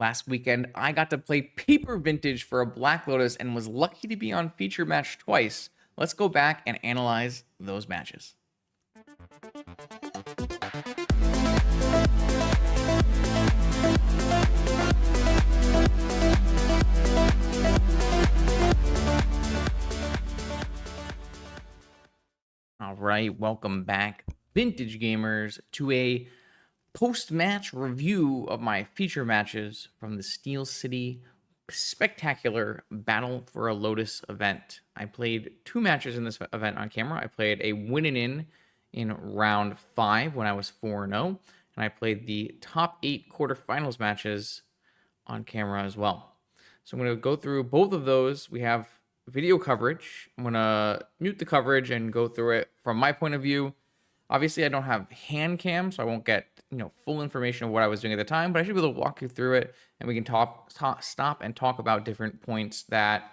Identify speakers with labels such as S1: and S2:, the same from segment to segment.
S1: Last weekend, I got to play Paper Vintage for a Black Lotus and was lucky to be on feature match twice. Let's go back and analyze those matches. All right, welcome back, Vintage Gamers, to a post-match review of my feature matches from the Steel City Spectacular Battle for a Lotus event. I played two matches in this event on camera. I played a win in round 5 when I was 4-0, and I played the top 8 quarterfinals matches on camera as well. So I'm going to go through both of those. We have video coverage. I'm going to mute the coverage and go through it from my point of view. Obviously, I don't have hand cam, so I won't get full information of what I was doing at the time, but I should be able to walk you through it, and we can stop and talk about different points that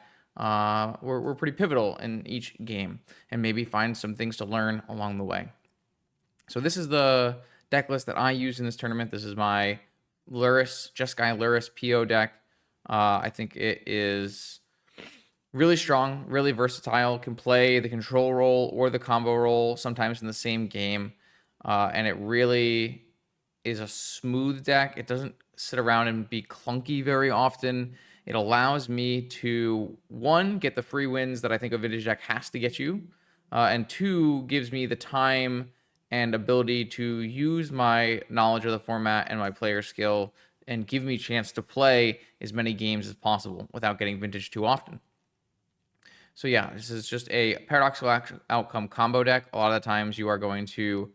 S1: were pretty pivotal in each game, and maybe find some things to learn along the way. So this is the deck list that I used in this tournament. This is my Lurrus, Jeskai Lurrus PO deck. I think it is really strong, really versatile, can play the control role or the combo role sometimes in the same game. And it really is a smooth deck. It doesn't sit around and be clunky very often. It allows me to, one, get the free wins that I think a vintage deck has to get you, and two, gives me the time and ability to use my knowledge of the format and my player skill and give me a chance to play as many games as possible without getting vintage too often. So yeah, this is just a paradoxical outcome combo deck. A lot of the times you are going to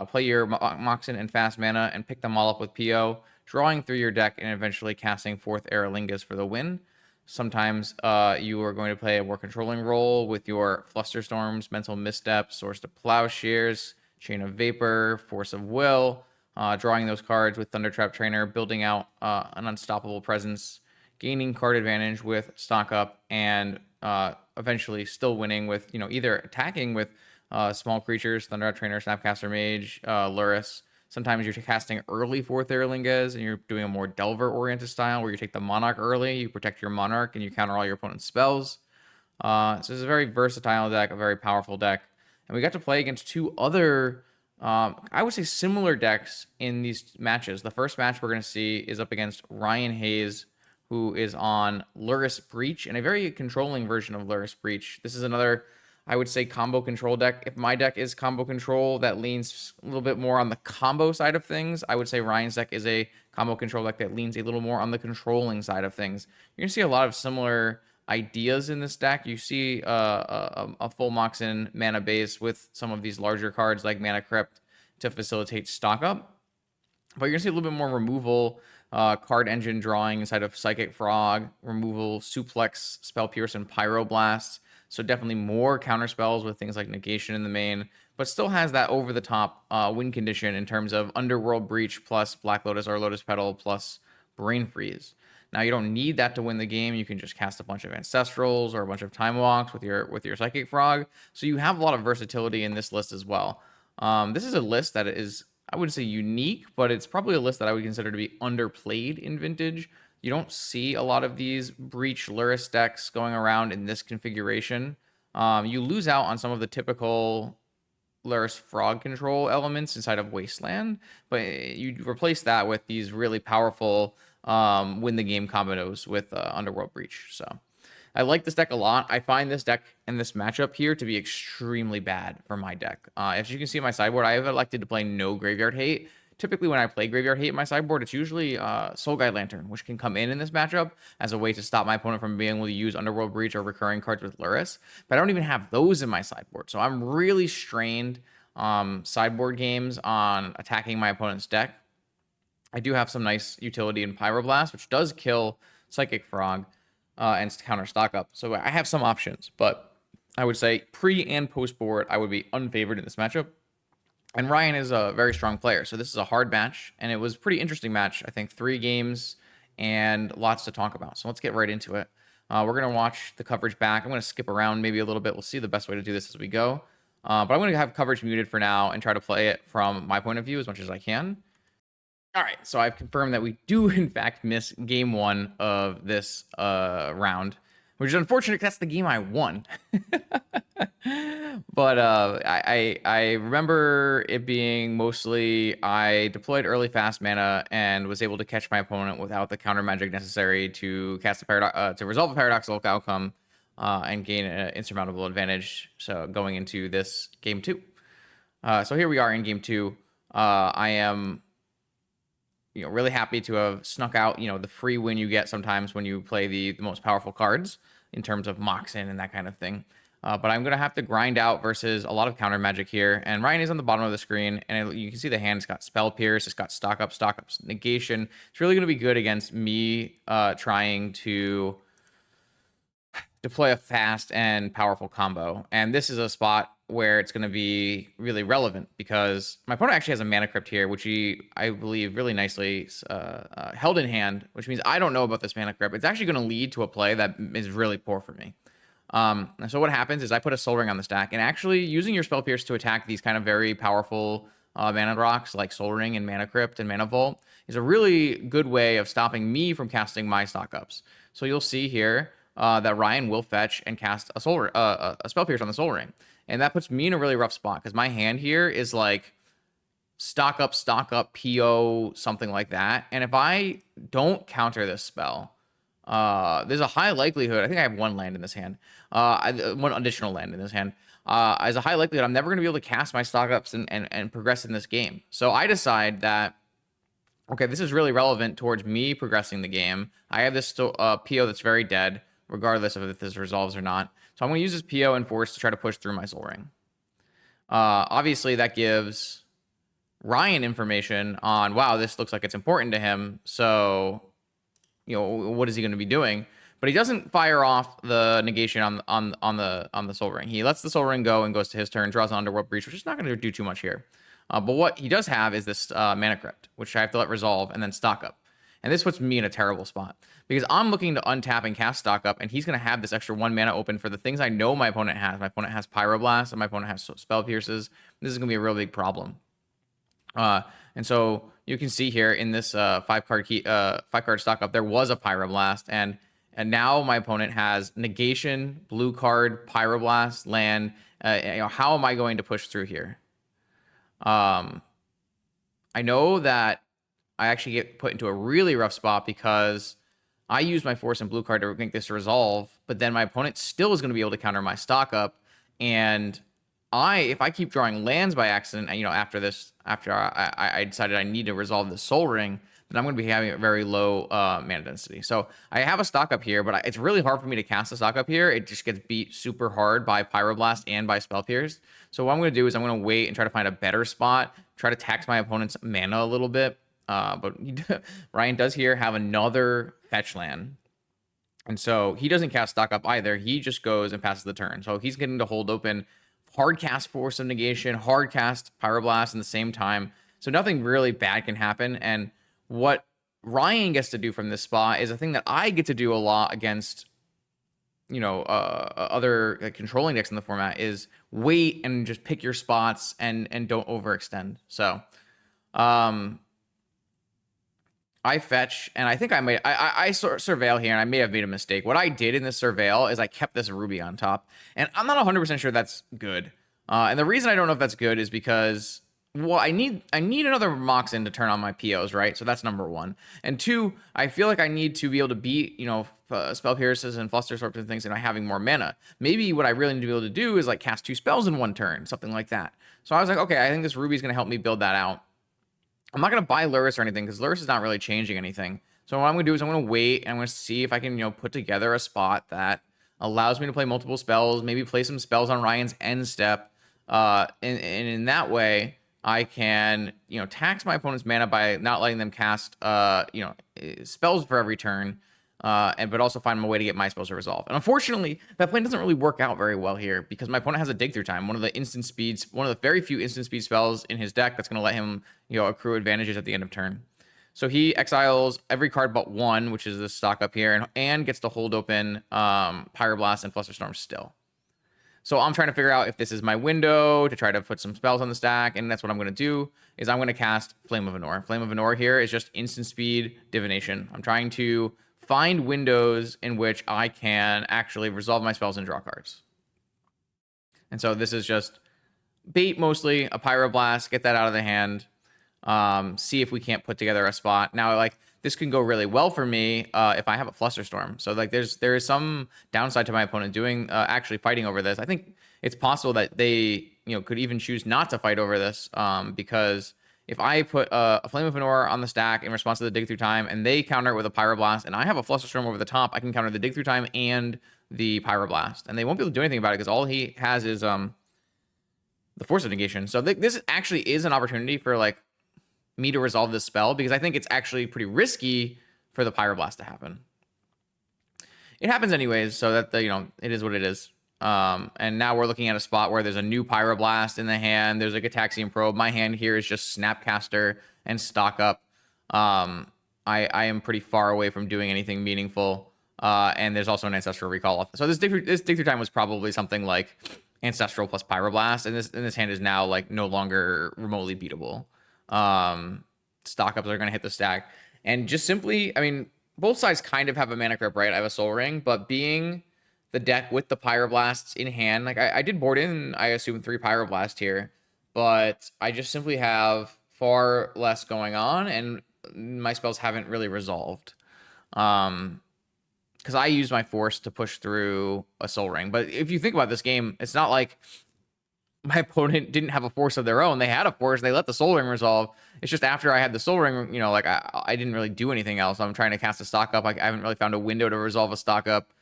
S1: play your Moxen and fast mana and pick them all up with PO, drawing through your deck and eventually casting forth Aralingas for the win. Sometimes you are going to play a more controlling role with your Flusterstorms, Mental Missteps, Source to Plowshares, Chain of Vapor, Force of Will, drawing those cards with Thundertrap Trainer, building out an unstoppable presence, gaining card advantage with Stock Up, and eventually still winning with, either attacking with small creatures, Thundertrap Trainer, Snapcaster Mage, Lurrus. Sometimes you're casting early for Theralingas and you're doing a more Delver-oriented style where you take the Monarch early, you protect your Monarch, and you counter all your opponent's spells. So it's a very versatile deck, a very powerful deck. And we got to play against two other, I would say, similar decks in these matches. The first match we're going to see is up against Ryan Hayes, who is on Lurrus Breach, and a very controlling version of Lurrus Breach. This is another, I would say, combo control deck. If my deck is combo control that leans a little bit more on the combo side of things, I would say Ryan's deck is a combo control deck that leans a little more on the controlling side of things. You're going to see a lot of similar ideas in this deck. You see a full Moxen mana base with some of these larger cards like Mana Crypt to facilitate stock up. But you're going to see a little bit more removal, card engine drawing inside of Psychic Frog, removal, Suplex, Spell Pierce, and Pyroblast. So definitely more counter spells with things like Negation in the main, but still has that over-the-top win condition in terms of Underworld Breach plus Black Lotus or Lotus Petal plus Brain Freeze. Now you don't need that to win the game. You can just cast a bunch of Ancestrals or a bunch of Time Walks with your Psychic Frog. So you have a lot of versatility in this list as well. This is a list that is, I wouldn't say unique, but it's probably a list that I would consider to be underplayed in Vintage. You don't see a lot of these Breach Lurrus decks going around in this configuration. You lose out on some of the typical Lurrus Frog control elements inside of Wasteland, but you replace that with these really powerful win the game combos with Underworld Breach. So I like this deck a lot. I find this deck and this matchup here to be extremely bad for my deck. As you can see in my sideboard, I have elected to play no Graveyard Hate. Typically, when I play Graveyard Hate in my sideboard, it's usually Soul Guide Lantern, which can come in this matchup as a way to stop my opponent from being able to use Underworld Breach or recurring cards with Lurrus. But I don't even have those in my sideboard, so I'm really strained sideboard games on attacking my opponent's deck. I do have some nice utility in Pyroblast, which does kill Psychic Frog and counter Stock Up. So I have some options, but I would say pre and post board, I would be unfavored in this matchup. And Ryan is a very strong player, so this is a hard match, and it was a pretty interesting match. I think 3 games and lots to talk about. So let's get right into it. We're going to watch the coverage back. I'm going to skip around maybe a little bit. We'll see the best way to do this as we go. But I'm going to have coverage muted for now and try to play it from my point of view as much as I can. All right, so I've confirmed that we do in fact miss game 1 of this round, which is unfortunate because that's the game I won. But I remember it being mostly I deployed early fast mana and was able to catch my opponent without the counter magic necessary to cast a to resolve a paradoxical outcome and gain an insurmountable advantage. So going into this game 2. So here we are in game 2. I am really happy to have snuck out, the free win you get sometimes when you play the most powerful cards in terms of Moxin and that kind of thing. But I'm going to have to grind out versus a lot of counter magic here. And Ryan is on the bottom of the screen, and you can see the hand. It's got Spell Pierce. It's got Stock Up, Negation. It's really going to be good against me trying to deploy a fast and powerful combo. And this is a spot where it's going to be really relevant because my opponent actually has a mana crypt here, which he, I believe, really nicely held in hand, which means I don't know about this mana crypt. It's actually going to lead to a play that is really poor for me. And so what happens is I put a Soul Ring on the stack, and actually using your Spell Pierce to attack these kind of very powerful mana rocks like Soul Ring and Mana Crypt and Mana Vault is a really good way of stopping me from casting my stock ups. So you'll see here that Ryan will fetch and cast a Spell Pierce on the Soul Ring. And that puts me in a really rough spot because my hand here is like stock up, PO, something like that. And if I don't counter this spell, there's a high likelihood, I think I have one land in this hand, one additional land in this hand. There's a high likelihood I'm never going to be able to cast my stock ups and progress in this game. So I decide that, okay, this is really relevant towards me progressing the game. I have this PO that's very dead, regardless of if this resolves or not. So I'm going to use this PO and Force to try to push through my Soul Ring. Obviously, that gives Ryan information on, wow, this looks like it's important to him. So, what is he going to be doing? But he doesn't fire off the negation on the Soul Ring. He lets the Soul Ring go and goes to his turn, draws an Underworld Breach, which is not going to do too much here. But what he does have is this Mana Crypt, which I have to let resolve and then stock up. And this puts me in a terrible spot because I'm looking to untap and cast stock up, and he's going to have this extra 1 mana open for the things I know my opponent has. My opponent has Pyroblast, and my opponent has Spell Pierces. This is going to be a real big problem. And so you can see here in this 5-card stock up, there was a Pyroblast, and now my opponent has negation, blue card, Pyroblast, land. How am I going to push through here? I know that I actually get put into a really rough spot because I use my Force and blue card to make this resolve, but then my opponent still is going to be able to counter my stock up. And if I keep drawing lands by accident, after I decided I need to resolve the Soul Ring, then I'm going to be having a very low mana density. So I have a stock up here, but it's really hard for me to cast a stock up here. It just gets beat super hard by Pyroblast and by Spell Pierce. So what I'm going to do is I'm going to wait and try to find a better spot, try to tax my opponent's mana a little bit. But Ryan does here have another fetch land. And so he doesn't cast stock up either. He just goes and passes the turn. So he's getting to hold open hard cast Force of Negation, hard cast Pyroblast in the same time. So nothing really bad can happen. And what Ryan gets to do from this spot is a thing that I get to do a lot against, other controlling decks in the format is wait and just pick your spots and don't overextend. So, I fetch, and I think I surveil here, and I may have made a mistake. What I did in this surveil is I kept this ruby on top, and I'm not 100% sure that's good. And the reason I don't know if that's good is because, well, I need another Moxin to turn on my POs, right? So that's number one. And two, I feel like I need to be able to beat, Spell Pierces and Fluster sorts of things, and having more mana. Maybe what I really need to be able to do is like cast 2 spells in 1 turn, something like that. So I was like, okay, I think this ruby is going to help me build that out. I'm not going to buy Lurrus or anything because Lurrus is not really changing anything. So what I'm going to do is I'm going to wait and I'm going to see if I can, put together a spot that allows me to play multiple spells, maybe play some spells on Ryan's end step. And in that way, I can, tax my opponent's mana by not letting them cast, spells for every turn. But also find a way to get my spells to resolve. And unfortunately, that plan doesn't really work out very well here because my opponent has a dig through time, one of the very few instant speed spells in his deck that's going to let him, accrue advantages at the end of turn. So he exiles every card but 1, which is this stock up here, and gets to hold open Pyroblast and Flusterstorm still. So I'm trying to figure out if this is my window to try to put some spells on the stack, and that's what I'm going to do, is I'm going to cast Flame of Anor. Flame of Anor here is just instant speed divination. I'm trying to find windows in which I can actually resolve my spells and draw cards. And so this is just bait mostly, a Pyroblast, get that out of the hand, see if we can't put together a spot. Now, like, this can go really well for me if I have a Flusterstorm. So, like, there is some downside to my opponent doing actually fighting over this. I think it's possible that they, could even choose not to fight over this because if I put a Flame of Anor on the stack in response to the Dig Through Time and they counter it with a Pyroblast and I have a Flusterstorm over the top, I can counter the Dig Through Time and the Pyroblast. And they won't be able to do anything about it because all he has is the Force of Negation. So this actually is an opportunity for, like, me to resolve this spell because I think it's actually pretty risky for the Pyroblast to happen. It happens anyways, so that it is what it is. And now we're looking at a spot where there's a new Pyroblast in the hand. There's a Gitaxian Probe. My hand here is just Snapcaster and Stock Up. I am pretty far away from doing anything meaningful. And there's also an Ancestral Recall. So this Dig Through Time was probably something like Ancestral plus Pyroblast, and this hand is now, like, no longer remotely beatable. Stock Ups are going to hit the stack, and just simply, I mean, both sides kind of have a mana grip, right? I have a Soul Ring, but being the deck with the Pyroblasts in hand, like, I did board in, I assume, 3 Pyroblast here, but I just simply have far less going on, and my spells haven't really resolved. Because I used my Force to push through a Soul Ring. But if you think about this game, it's not like my opponent didn't have a Force of their own. They had a Force. They let the Soul Ring resolve. It's just after I had the Soul Ring, like, I didn't really do anything else. I'm trying to cast a Stock Up. I haven't really found a window to resolve a Stock Up.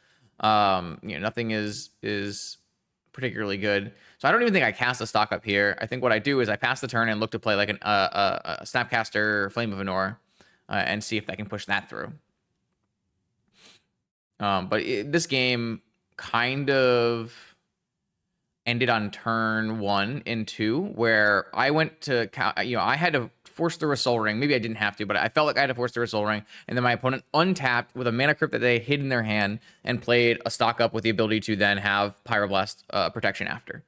S1: Nothing is particularly good. So I don't even think I cast a Stock Up here. I think what I do is I pass the turn and look to play, like, a Snapcaster Flame of Anor and see if I can push that through. But this game kind of ended on turn 1 and 2, where I went to, I had to force through a Soul Ring. Maybe I didn't have to, but I felt like I had to force through a Soul Ring. And then my opponent untapped with a Mana Crypt that they hid in their hand and played a Stock Up with the ability to then have Pyroblast protection after.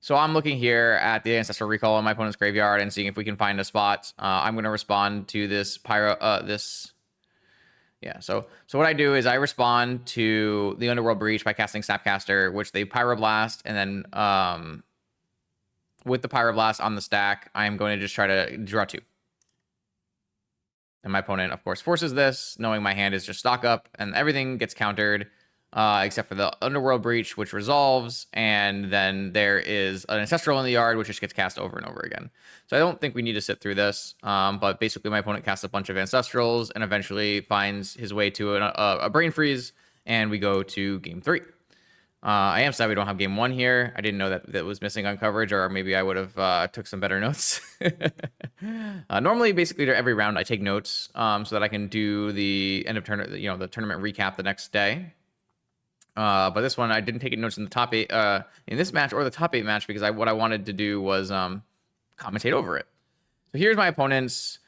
S1: So I'm looking here at the Ancestral Recall in my opponent's graveyard and seeing if we can find a spot. I'm going to respond to this Yeah, so what I do is I respond to the Underworld Breach by casting Snapcaster, which they Pyroblast, and then with the Pyroblast on the stack, I am going to just try to draw 2. And my opponent, of course, forces this, knowing my hand is just Stock Up, and everything gets countered, except for the Underworld Breach, which resolves, and then there is an Ancestral in the yard, which just gets cast over and over again. So I don't think we need to sit through this, but basically my opponent casts a bunch of Ancestrals and eventually finds his way to a Brain Freeze, and we go to Game 3. I am sad we don't have Game 1 here. I didn't know that was missing on coverage, or maybe I would have took some better notes. Normally, basically, every round I take notes so that I can do the end of the tournament recap the next day. But this one, I didn't take notes in the top 8 in this match or the top 8 match because what I wanted to do was commentate over it. So here's my opponent's.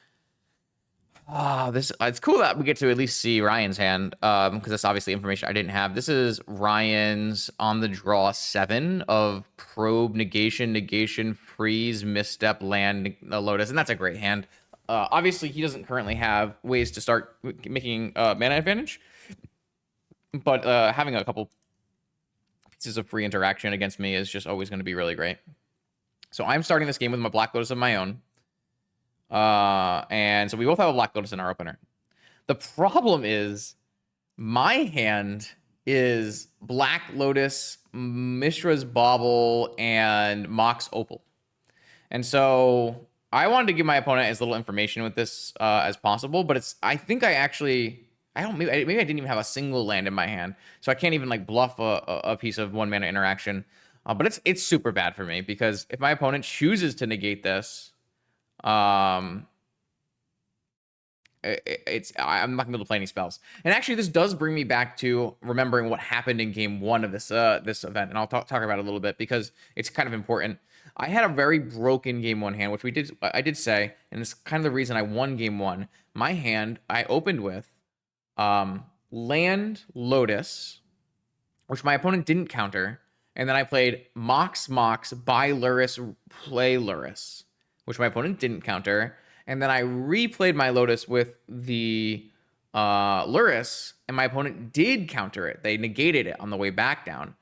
S1: It's cool that we get to at least see Ryan's hand because that's obviously information I didn't have. This is Ryan's on the draw 7 of Probe, Negation, Freeze, Misstep, Land, Lotus, and that's a great hand. Obviously, he doesn't currently have ways to start making mana advantage, but having a couple pieces of free interaction against me is just always going to be really great. So I'm starting this game with my Black Lotus of my own. And so we both have a Black Lotus in our opener. The problem is my hand is Black Lotus, Mishra's Bauble, and Mox Opal. And so I wanted to give my opponent as little information with this as possible, but maybe I didn't even have a single land in my hand, so I can't even like bluff a piece of 1 mana interaction. But it's super bad for me because if my opponent chooses to negate this, I'm not gonna be able to play any spells. And actually, this does bring me back to remembering what happened in game 1 of this event, and I'll talk about it a little bit because it's kind of important. I had a very broken game 1 hand, which I did say, and it's kind of the reason I won game 1. My hand I opened with land, Lotus, which my opponent didn't counter. And then I played Mox buy Lurrus, play Lurrus, which my opponent didn't counter. And then I replayed my Lotus with the Lurrus, and my opponent did counter it. They negated it on the way back down,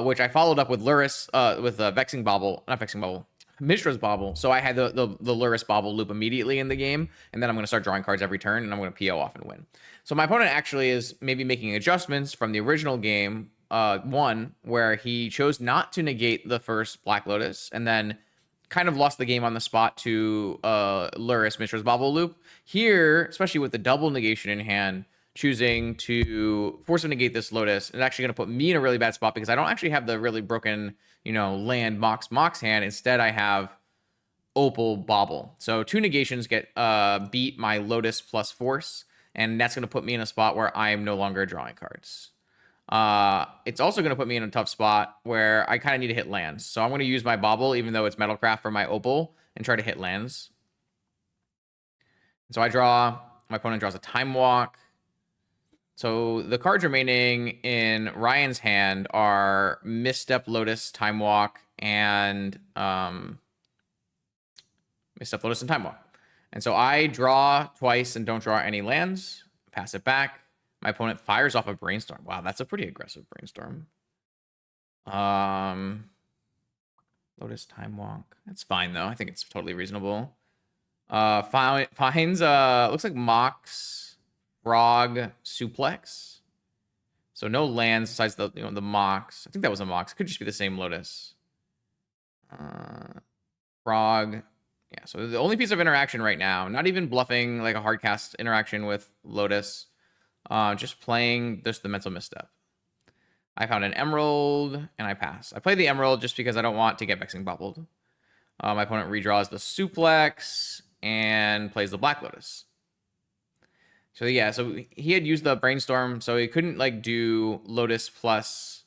S1: which I followed up with Lurrus, with Vexing Bauble, not Vexing Bauble, Mishra's Bauble. So I had the Lurrus Bauble loop immediately in the game, and then I'm going to start drawing cards every turn, and I'm going to PO off and win. So my opponent actually is maybe making adjustments from the original game, one, where he chose not to negate the first Black Lotus, and then kind of lost the game on the spot to Lurrus Mishra's Bauble loop. Here, especially with the double negation in hand, choosing to force him to negate this Lotus is actually going to put me in a really bad spot because I don't actually have the really broken, land Mox hand. Instead, I have Opal Bauble. So 2 negations get beat my Lotus plus Force, and that's going to put me in a spot where I am no longer drawing cards. It's also going to put me in a tough spot where I kind of need to hit lands. So I'm going to use my Bauble, even though it's Metalcraft, for my Opal and try to hit lands. So I draw. My opponent draws a Time Walk. So the cards remaining in Ryan's hand are Misstep, Lotus, Time Walk, and Misstep, Lotus, and Time Walk. And so I draw twice and don't draw any lands. Pass it back. My opponent fires off a Brainstorm. Wow, that's a pretty aggressive Brainstorm. Lotus, Time Walk. That's fine though. I think it's totally reasonable. Finds looks like Mox, Frog, Suplex. So no lands besides the Mox. I think that was a Mox. It could just be the same Lotus. Frog. Yeah, so the only piece of interaction right now, not even bluffing like a hard cast interaction with Lotus, just playing just the Mental Misstep. I found an Emerald, and I pass. I play the Emerald just because I don't want to get Vexing Bubbled. My opponent redraws the Suplex and plays the Black Lotus. So yeah, so he had used the Brainstorm, so he couldn't do Lotus plus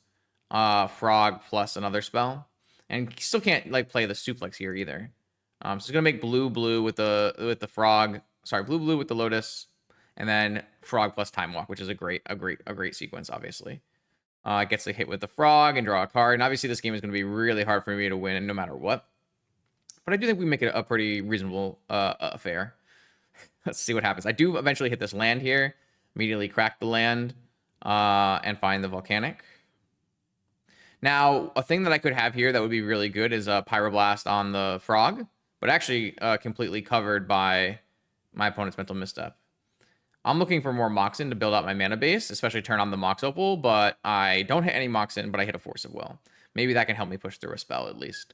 S1: Frog plus another spell, and he still can't play the Suplex here either. So he's gonna make blue with the Frog. Sorry, blue with the Lotus, and then Frog plus Time Walk, which is a great sequence, obviously. Gets to hit with the Frog and draw a card, and obviously this game is gonna be really hard for me to win no matter what. But I do think we make it a pretty reasonable affair. Let's see what happens. I do eventually hit this land here. Immediately crack the land and find the Volcanic. Now, a thing that I could have here that would be really good is a Pyroblast on the Frog, but actually completely covered by my opponent's Mental Misstep. I'm looking for more Moxen to build out my mana base, especially turn on the Mox Opal, but I don't hit any Moxen, but I hit a Force of Will. Maybe that can help me push through a spell at least.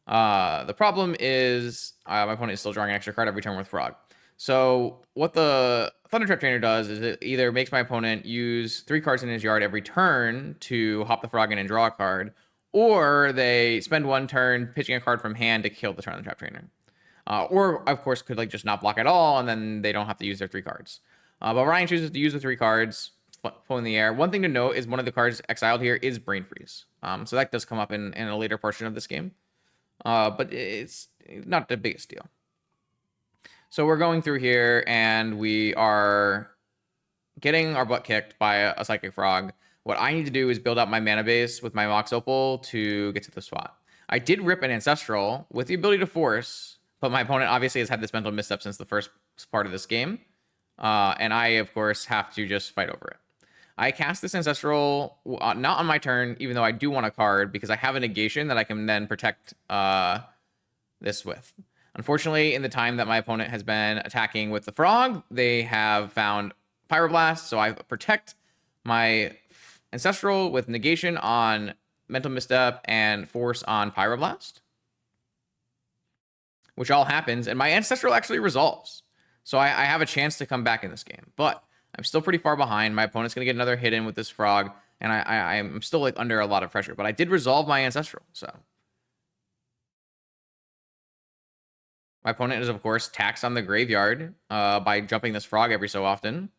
S1: The problem is my opponent is still drawing an extra card every turn with Frog. So what the Thundertrap Trainer does is it either makes my opponent use 3 cards in his yard every turn to hop the Frog in and draw a card, or they spend 1 turn pitching a card from hand to kill the Thundertrap Trainer. Or, of course, could just not block at all, and then they don't have to use their 3 cards. But Ryan chooses to use the 3 cards, pull in the air. One thing to note is one of the cards exiled here is Brain Freeze. So that does come up in a later portion of this game. But it's not the biggest deal. So we're going through here, and we are getting our butt kicked by a Psychic Frog. What I need to do is build up my mana base with my Mox Opal to get to the spot. I did rip an Ancestral with the ability to Force, but my opponent obviously has had this Mental Misstep since the first part of this game. And I, of course, have to just fight over it. I cast this Ancestral, not on my turn, even though I do want a card, because I have a negation that I can then protect this with. Unfortunately, in the time that my opponent has been attacking with the Frog, they have found Pyroblast, so I protect my Ancestral with negation on Mental Misstep and Force on Pyroblast, which all happens, and my Ancestral actually resolves. So I have a chance to come back in this game, but I'm still pretty far behind. My opponent's going to get another hit in with this Frog, and I'm still under a lot of pressure, but I did resolve my Ancestral, so. My opponent is, of course, taxed on the graveyard by jumping this Frog every so often.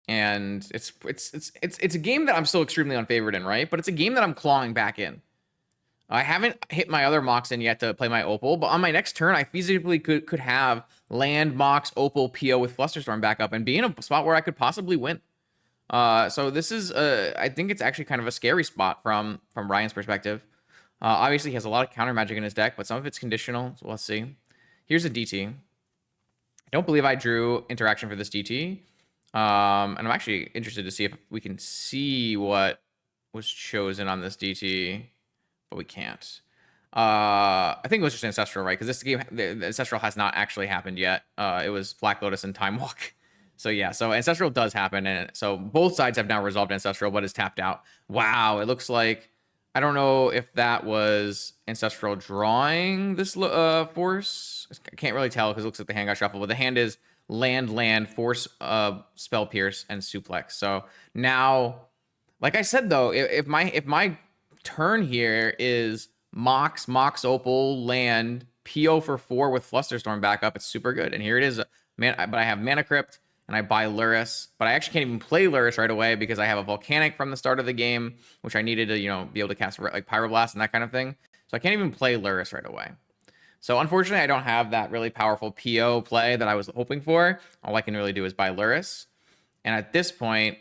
S1: And it's a game that I'm still extremely unfavored in, right? But it's a game that I'm clawing back in. I haven't hit my other Mox in yet to play my Opal, but on my next turn, I feasibly could have land, Mox, Opal, PO with Flusterstorm back up and be in a spot where I could possibly win. So this is, I think it's actually kind of a scary spot from Ryan's perspective. Obviously, he has a lot of counter magic in his deck, but some of it's conditional, so let's see. Here's a DT. I don't believe I drew interaction for this DT. And I'm actually interested to see if we can see what was chosen on this DT, but we can't. I think it was just Ancestral, right? Because this game, the Ancestral has not actually happened yet. It was Black Lotus and Time Walk. So yeah, so Ancestral does happen, and so both sides have now resolved Ancestral, but is tapped out. Wow, it looks like, I don't know if that was Ancestral drawing this force. I can't really tell because it looks like the hand got shuffled, but the hand is land, force, spell pierce, and suplex. So now, like I said though, if my turn here is Mox, Opal, land, PO for 4 with Flusterstorm back up, it's super good. And here it is, man. But I have Mana Crypt and I buy Lurrus, but I actually can't even play Lurrus right away because I have a Volcanic from the start of the game, which I needed to, be able to cast like Pyroblast and that kind of thing. So I can't even play Lurrus right away. So unfortunately, I don't have that really powerful PO play that I was hoping for. All I can really do is buy Lurrus. And at this point,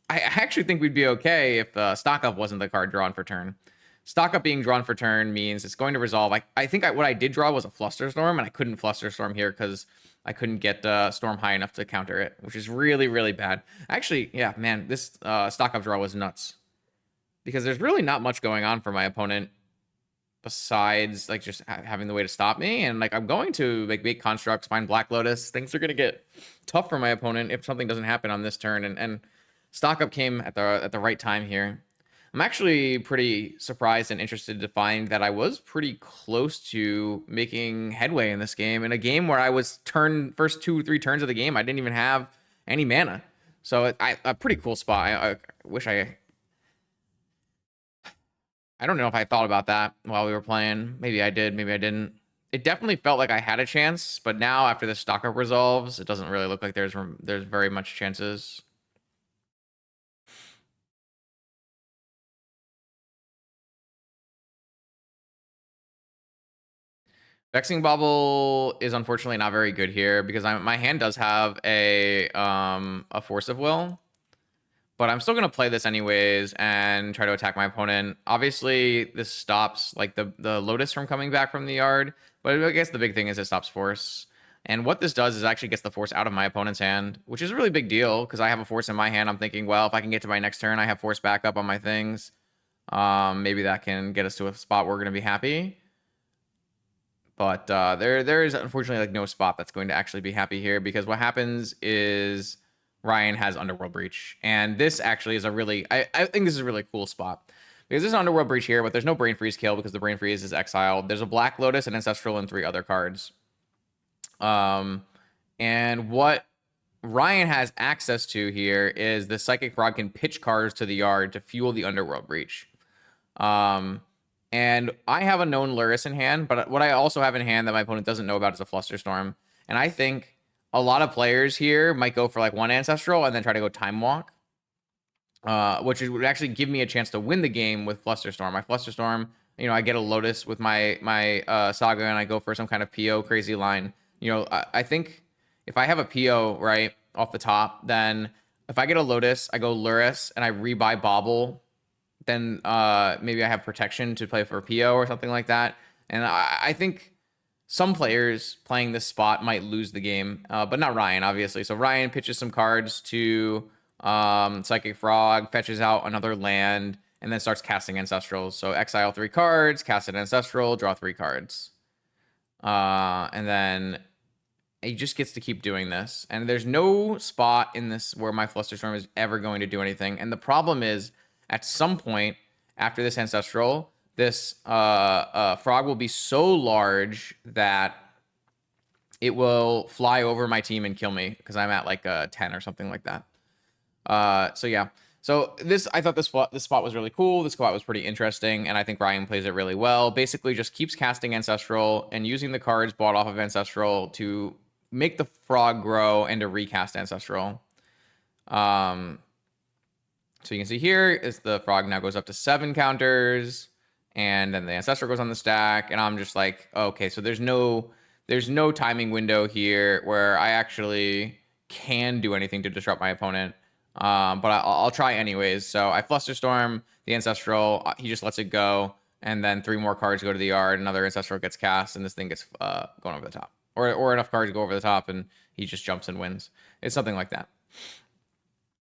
S1: I actually think we'd be okay if Stock Up wasn't the card drawn for turn. Stock Up being drawn for turn means it's going to resolve. I think what I did draw was a Flusterstorm, and I couldn't Flusterstorm here because I couldn't get Storm high enough to counter it, which is really, really bad. Actually, yeah, man, this Stock Up draw was nuts. Because there's really not much going on for my opponent besides like just having the way to stop me. And like I'm going to make constructs, find Black Lotus. Things are going to get tough for my opponent if something doesn't happen on this turn. And Stock Up came at the right time here. I'm actually pretty surprised and interested to find that I was pretty close to making headway in this game. In a game where I was first 2-3 turns of the game, I didn't even have any mana. So a pretty cool spot. I wish I don't know if I thought about that while we were playing. Maybe I did, maybe I didn't. It definitely felt like I had a chance, but now after this Stock Up resolves, it doesn't really look like there's very much chances. Vexing Bauble is unfortunately not very good here because my hand does have a Force of Will, but I'm still gonna play this anyways and try to attack my opponent. Obviously, this stops like the Lotus from coming back from the yard, but I guess the big thing is it stops Force. And what this does is actually gets the Force out of my opponent's hand, which is a really big deal because I have a Force in my hand. I'm thinking, well, if I can get to my next turn, I have Force back up on my things. Maybe that can get us to a spot where we're gonna be happy. But there is unfortunately like no spot that's going to actually be happy here because what happens is Ryan has Underworld Breach. And this actually is a really, I think this is a really cool spot. Because there's an Underworld Breach here, but there's no Brain Freeze kill because the Brain Freeze is exiled. There's a Black Lotus, an Ancestral, and 3 other cards. And what Ryan has access to here is the Psychic Frog can pitch cards to the yard to fuel the Underworld Breach. And I have a known Lurrus in hand, but what I also have in hand that my opponent doesn't know about is a Flusterstorm. And I think a lot of players here might go for like 1 Ancestral and then try to go Time Walk, which would actually give me a chance to win the game with Flusterstorm. My Flusterstorm, I get a Lotus with my Saga and I go for some kind of PO crazy line. I think if I have a PO right off the top, then if I get a Lotus, I go Lurrus and I rebuy Bauble, then maybe I have protection to play for PO or something like that. And I think some players playing this spot might lose the game, but not Ryan, obviously. So Ryan pitches some cards to Psychic Frog, fetches out another land, and then starts casting Ancestrals. So exile 3 cards, cast an Ancestral, draw 3 cards. And then he just gets to keep doing this. And there's no spot in this where my Flusterstorm is ever going to do anything. And the problem is, at some point after this Ancestral, this frog will be so large that it will fly over my team and kill me because I'm at like a 10 or something like that. So yeah. So I thought this spot was really cool. This spot was pretty interesting, and I think Ryan plays it really well. Basically, just keeps casting Ancestral and using the cards bought off of Ancestral to make the frog grow and to recast Ancestral. So you can see here is the frog now goes up to 7 counters, and then the Ancestral goes on the stack, and I'm just like, okay, so there's no timing window here where I actually can do anything to disrupt my opponent. But I'll try anyways. So I Flusterstorm the Ancestral. He just lets it go, and then 3 more cards go to the yard. Another Ancestral gets cast, and this thing gets going over the top, or enough cards go over the top, and he just jumps and wins. It's something like that.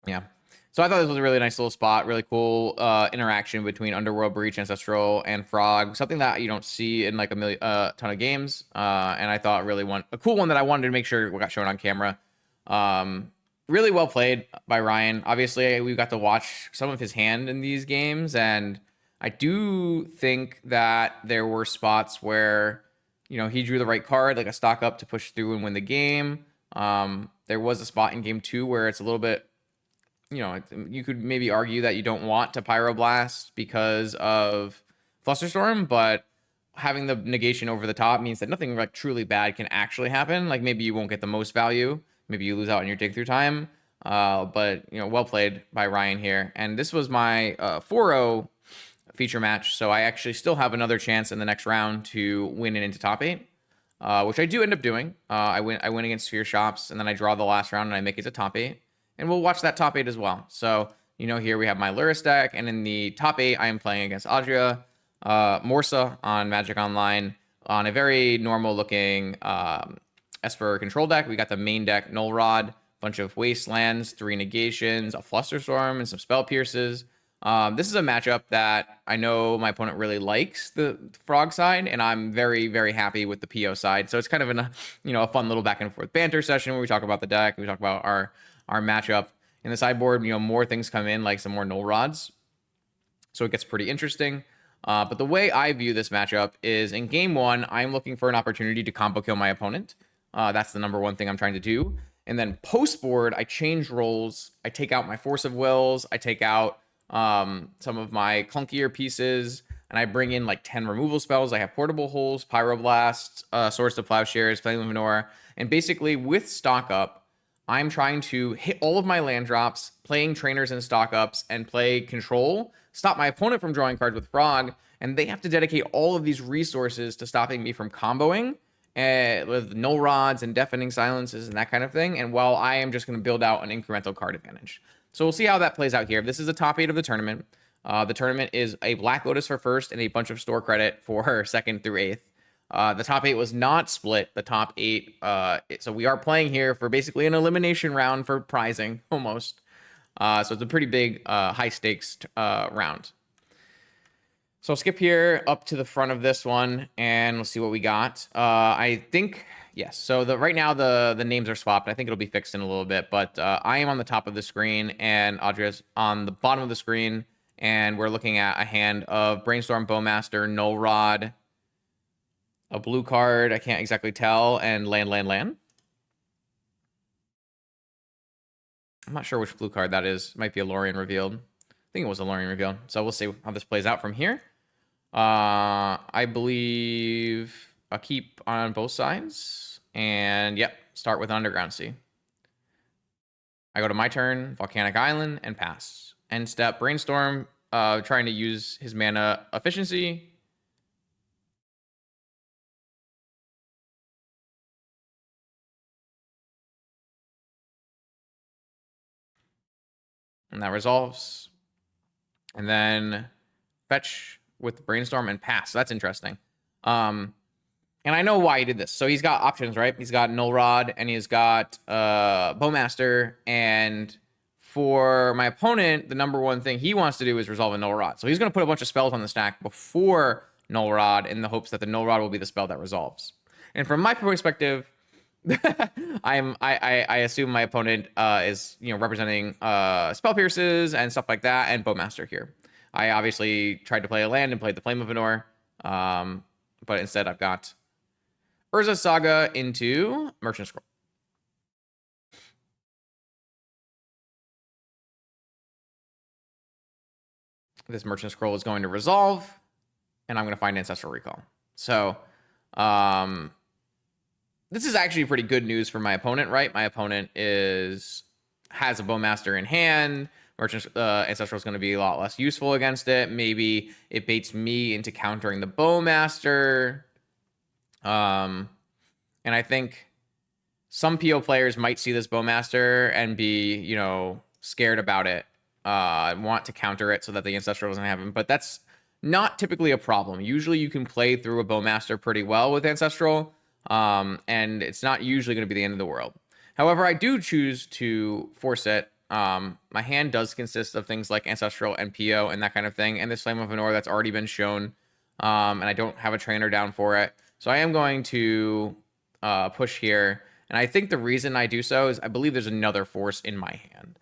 S1: Yeah. So I thought this was a really nice little spot, really cool interaction between Underworld Breach, Ancestral, and Frog. Something that you don't see in like a ton of games. And I thought really a cool one that I wanted to make sure got shown on camera. Really well played by Ryan. Obviously, we got to watch some of his hand in these games, and I do think that there were spots where, he drew the right card, like a stock up to push through and win the game. There was a spot in game 2 where it's a little bit, you could maybe argue that you don't want to Pyroblast because of Flusterstorm, but having the negation over the top means that nothing like truly bad can actually happen. Like maybe you won't get the most value. Maybe you lose out on your dig through time. But, well played by Ryan here. And this was my 4-0 feature match. So I actually still have another chance in the next round to win it into top 8, which I do end up doing. I win against Sphere Shops, and then I draw the last round and I make it to top 8. And we'll watch that top 8 as well. So, here we have my Lurrus deck. And in the top 8, I am playing against Adria, Morsa on Magic Online on a very normal looking Esper control deck. We got the main deck, Null Rod, bunch of Wastelands, 3 Negations, a Flusterstorm, and some Spell Pierces. This is a matchup that I know my opponent really likes, the Frog side, and I'm very, very happy with the PO side. So it's kind of a fun little back and forth banter session where we talk about the deck, we talk about our matchup. In the sideboard, more things come in, like some more Null Rods. So it gets pretty interesting. But the way I view this matchup is in game 1, I'm looking for an opportunity to combo kill my opponent. That's the number one thing I'm trying to do. And then post board, I change roles. I take out my Force of Wills. I take out some of my clunkier pieces, and I bring in like 10 removal spells. I have Portable Holes, Pyroblast, Swords to Plowshares, Flame of Manor. And basically with stock up, I'm trying to hit all of my land drops, playing trainers and stock ups, and play control, stop my opponent from drawing cards with Frog, and they have to dedicate all of these resources to stopping me from comboing with Null Rods and Deafening Silences and that kind of thing. And while I am just going to build out an incremental card advantage. So we'll see how that plays out here. This is the top 8 of the tournament. The tournament is a Black Lotus for first and a bunch of store credit for second through 8th. The top 8 was not split. The top 8, so we are playing here for basically an elimination round for prizing, almost. So it's a pretty big, high stakes round. So I'll skip here up to the front of this one, and we'll see what we got. I think, yes, so right now the names are swapped. I think it'll be fixed in a little bit, but I am on the top of the screen, and Adria's on the bottom of the screen, and we're looking at a hand of Brainstorm, Bowmaster, Null Rod, a blue card, I can't exactly tell, and land. I'm not sure which blue card that is. It might be a Lorien revealed. I think it was a Lorien revealed. So we'll see how this plays out from here. I believe a keep on both sides. And yep, start with Underground Sea. I go to my turn, Volcanic Island, and pass. End step, Brainstorm, trying to use his mana efficiency. And that resolves. And then fetch with Brainstorm and pass. So that's interesting. And I know why he did this. So he's got options, right? He's got Null Rod and he's got Bowmaster. And for my opponent, the number one thing he wants to do is resolve a Null Rod. So he's going to put a bunch of spells on the stack before Null Rod in the hopes that the Null Rod will be the spell that resolves. And from my perspective, I assume my opponent is representing Spell Pierces and stuff like that, and Bowmaster here. I obviously tried to play a land and played the Flame of Manor, but instead I've got Urza Saga into Merchant Scroll. This Merchant Scroll is going to resolve, and I'm going to find Ancestral Recall. So, this is actually pretty good news for my opponent, right? My opponent has a Bowmaster in hand, Merchant Ancestral is going to be a lot less useful against it. Maybe it baits me into countering the Bowmaster. And I think some PO players might see this Bowmaster and be, you know, scared about it, want to counter it so that the Ancestral doesn't have him. But that's not typically a problem. Usually you can play through a Bowmaster pretty well with Ancestral, and it's not usually going to be the end of the world. However, I do choose to force it. My hand does consist of things like Ancestral and PO and that kind of thing, and this Flame of Anor that's already been shown, and I don't have a trainer down for it. So I am going to push here. And I think the reason I do so is I believe there's another force in my hand.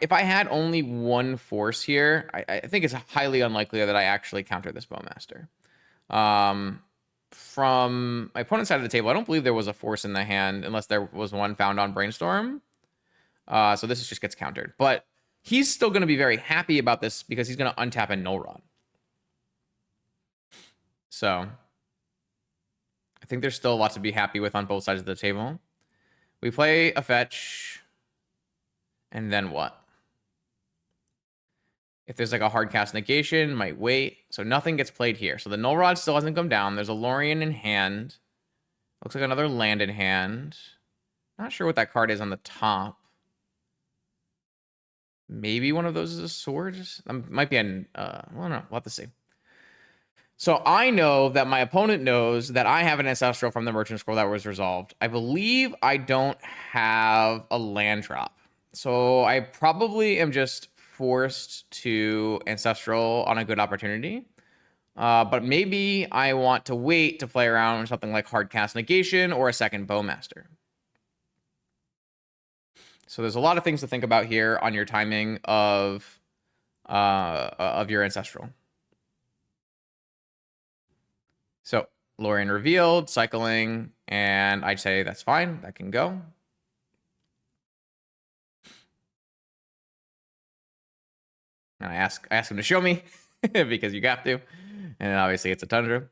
S1: If I had only one force here, I think it's highly unlikely that I actually counter this Bowmaster. From my opponent's side of the table, I don't believe there was a force in the hand unless there was one found on Brainstorm. So this just gets countered. But he's still going to be very happy about this because he's going to untap a Null Rod. So I think there's still a lot to be happy with on both sides of the table. We play a fetch. And then what? If there's like a hard cast negation, might wait. So nothing gets played here. So the Null Rod still hasn't come down. There's a Lorien in hand. Looks like another land in hand. Not sure what that card is on the top. Maybe one of those is a sword. Might be an, well, no, we'll have to see. So I know that my opponent knows that I have an Ancestral from the Merchant Scroll that was resolved. I believe I don't have a land drop. So I probably am just forced to Ancestral on a good opportunity. But maybe I want to wait to play around with something like Hard Cast Negation or a second Bowmaster. So there's a lot of things to think about here on your timing of your Ancestral. So Lorien revealed, cycling, and I'd say that's fine. That can go. And I ask him to show me because you have to. And obviously it's a Tundra.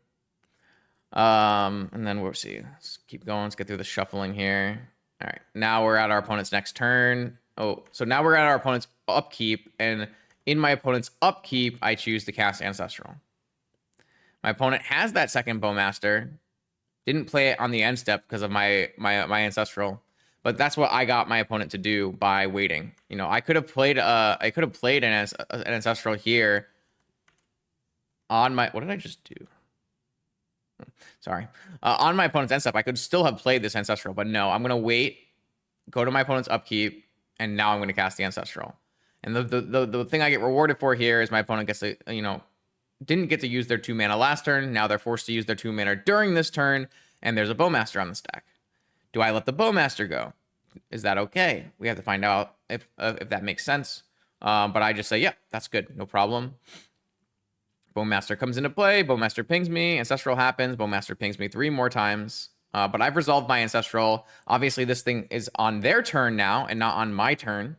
S1: And then we'll see. Let's keep going. Let's get through the shuffling here. All right. Now we're at our opponent's next turn. Oh, so now we're at our opponent's upkeep. And in my opponent's upkeep, I choose to cast Ancestral. My opponent has that second Bowmaster. Didn't play it on the end step because of my Ancestral. But that's what I got my opponent to do by waiting. You know, I could have played an Ancestral here on my, what did I just do? Sorry. On my opponent's end step, I could still have played this Ancestral, but no, I'm going to wait, go to my opponent's upkeep, and now I'm going to cast the Ancestral. And the thing I get rewarded for here is my opponent gets to, you know, didn't get to use their 2 mana last turn. Now they're forced to use their 2 mana during this turn, and there's a Bowmaster on the stack. Do I let the Bowmaster go? Is that okay? We have to find out if that makes sense. But I just say, yeah, that's good. No problem. Bowmaster comes into play. Bowmaster pings me. Ancestral happens. Bowmaster pings me 3 more times. But I've resolved my Ancestral. Obviously, this thing is on their turn now and not on my turn.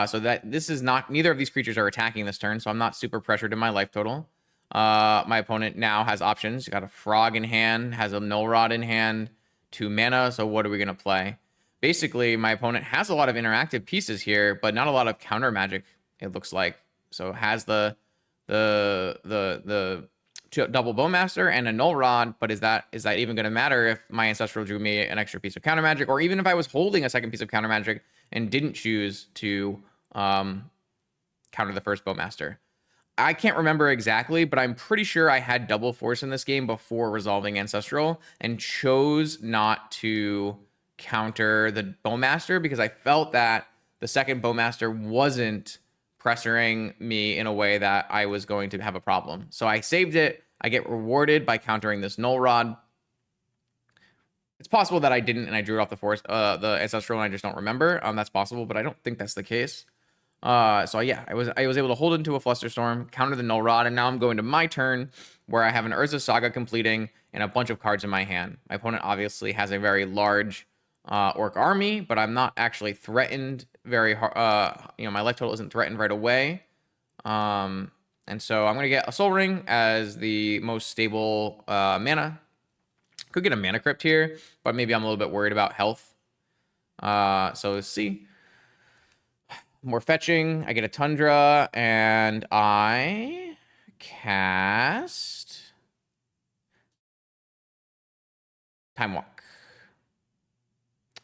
S1: So that this is not, neither of these creatures are attacking this turn, so I'm not super pressured in my life total. My opponent now has options. He's got a Frog in hand, has a Null Rod in hand, 2 mana. So what are we going to play? Basically, my opponent has a lot of interactive pieces here, but not a lot of counter magic, it looks like. So it has the double Bowmaster and a Null Rod, but is that even going to matter if my Ancestral drew me an extra piece of counter magic, or even if I was holding a second piece of counter magic and didn't choose to counter the first Bowmaster? I can't remember exactly, but I'm pretty sure I had double force in this game before resolving Ancestral and chose not to counter the Bowmaster because I felt that the second Bowmaster wasn't pressuring me in a way that I was going to have a problem. So I saved it. I get rewarded by countering this Null Rod. It's possible that I didn't and I drew it off the force, the Ancestral, and I just don't remember. That's possible, but I don't think that's the case. So yeah, I was able to hold into a Flusterstorm, counter the Null Rod, and now I'm going to my turn where I have an Urza Saga completing and a bunch of cards in my hand. My opponent obviously has a very large Orc army, but I'm not actually threatened very hard. You know, my life total isn't threatened right away. And so I'm going to get a Soul Ring as the most stable mana. Could get a Mana Crypt here, but maybe I'm a little bit worried about health. So let's see. more fetching. I get a Tundra, and I cast Time Walk.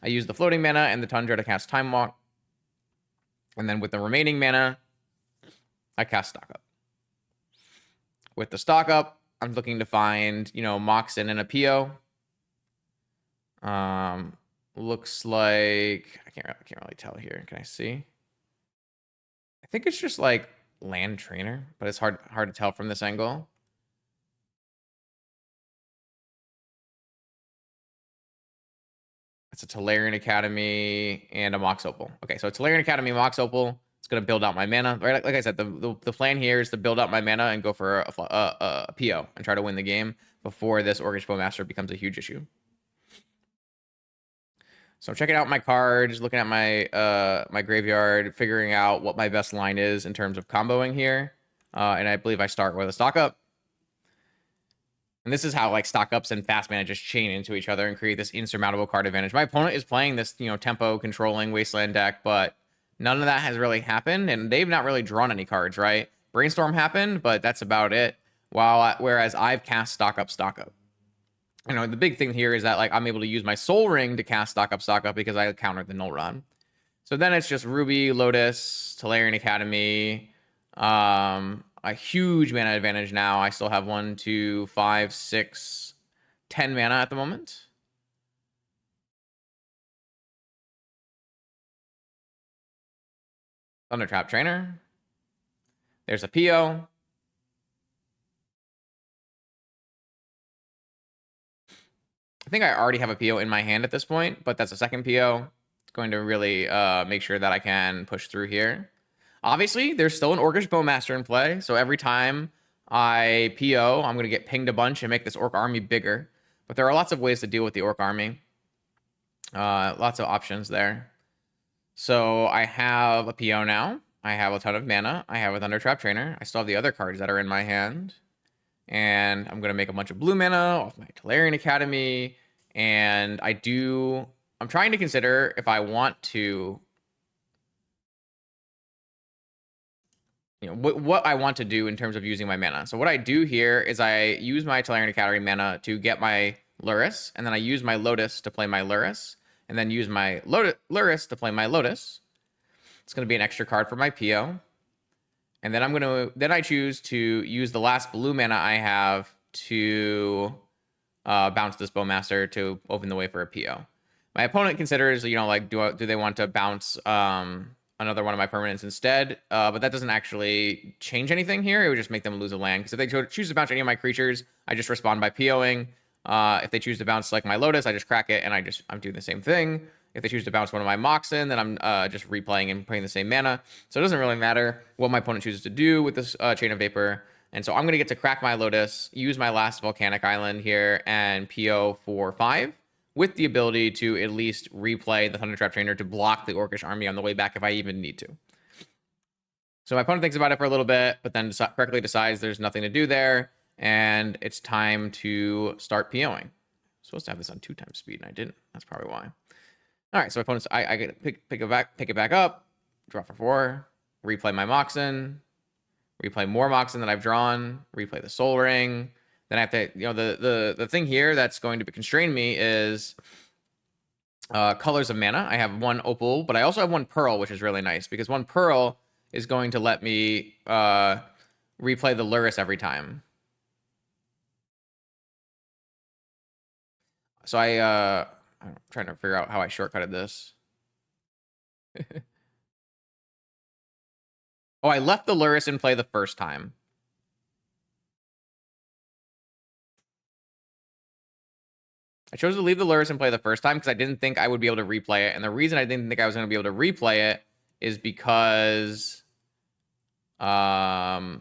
S1: I use the floating mana and the Tundra to cast Time Walk. And then with the remaining mana, I cast Stock Up. With the Stock Up, I'm looking to find, Moxen and a PO. Looks like I can't really tell here. Can I see? I think it's just like land trainer, but it's hard to tell from this angle. It's a Tolarian Academy and a Mox Opal. Okay, so Tolarian Academy, Mox Opal. It's gonna build out my mana. Right, like I said, the plan here is to build out my mana and go for a PO and try to win the game before this Orcish Bowmaster becomes a huge issue. So I'm checking out my cards, looking at my my graveyard, figuring out what my best line is in terms of comboing here. And I believe I start with a Stock Up. And this is how like Stock Ups and fast mana just chain into each other and create this insurmountable card advantage. My opponent is playing this, tempo controlling Wasteland deck, but none of that has really happened, and they've not really drawn any cards, right? Brainstorm happened, but that's about it. Whereas I've cast Stock Up, Stock Up. The big thing here is that like I'm able to use my Soul Ring to cast Stock Up because I countered the Null Run. So then it's just Ruby, Lotus, Tolarian Academy, a huge mana advantage now. I still have 1, 2, 5, 6, 10 mana at the moment. Thundertrap Trainer. There's a PO. I think I already have a PO in my hand at this point, but that's a second PO. It's going to really make sure that I can push through here. Obviously, there's still an Orcish Bowmaster in play, so every time I PO, I'm going to get pinged a bunch and make this Orc army bigger. But there are lots of ways to deal with the Orc army. Lots of options there. So I have a PO now. I have a ton of mana. I have a Thundertrap Trainer. I still have the other cards that are in my hand. And I'm going to make a bunch of blue mana off my Tolarian Academy. And I'm trying to consider if I want to, what I want to do in terms of using my mana. So what I do here is I use my Tolarian Academy mana to get my Lurrus, and then I use my Lotus to play my Lurrus, and then use my Lurrus to play my Lotus. It's going to be an extra card for my PO. And then I choose to use the last blue mana I have to bounce this Bowmaster to open the way for a PO. My opponent considers, do they want to bounce another one of my permanents instead? But that doesn't actually change anything here. It would just make them lose a land. Because if they choose to bounce any of my creatures, I just respond by POing. If they choose to bounce like my Lotus, I just crack it and I'm doing the same thing. If they choose to bounce one of my Moxen, then I'm just replaying and playing the same mana. So it doesn't really matter what my opponent chooses to do with this Chain of Vapor. And so I'm going to get to crack my Lotus, use my last Volcanic Island here, and PO for 5, with the ability to at least replay the Thundertrap Trainer to block the Orcish army on the way back if I even need to. So my opponent thinks about it for a little bit, but then correctly decides there's nothing to do there, and it's time to start POing. I'm supposed to have this on 2 times speed, and I didn't. That's probably why. All right, so my opponent's, I get to pick it back up, draw for 4, replay my Moxen, replay more Moxen that I've drawn, replay the Soul Ring. Then I have to, the thing here that's going to constrain me is colors of mana. I have 1 Opal, but I also have 1 Pearl, which is really nice because 1 Pearl is going to let me replay the Lurrus every time. So I'm trying to figure out how I shortcutted this. Oh, I left the Lurrus in play the first time. I chose to leave the Lurrus in play the first time because I didn't think I would be able to replay it. And the reason I didn't think I was going to be able to replay it is because I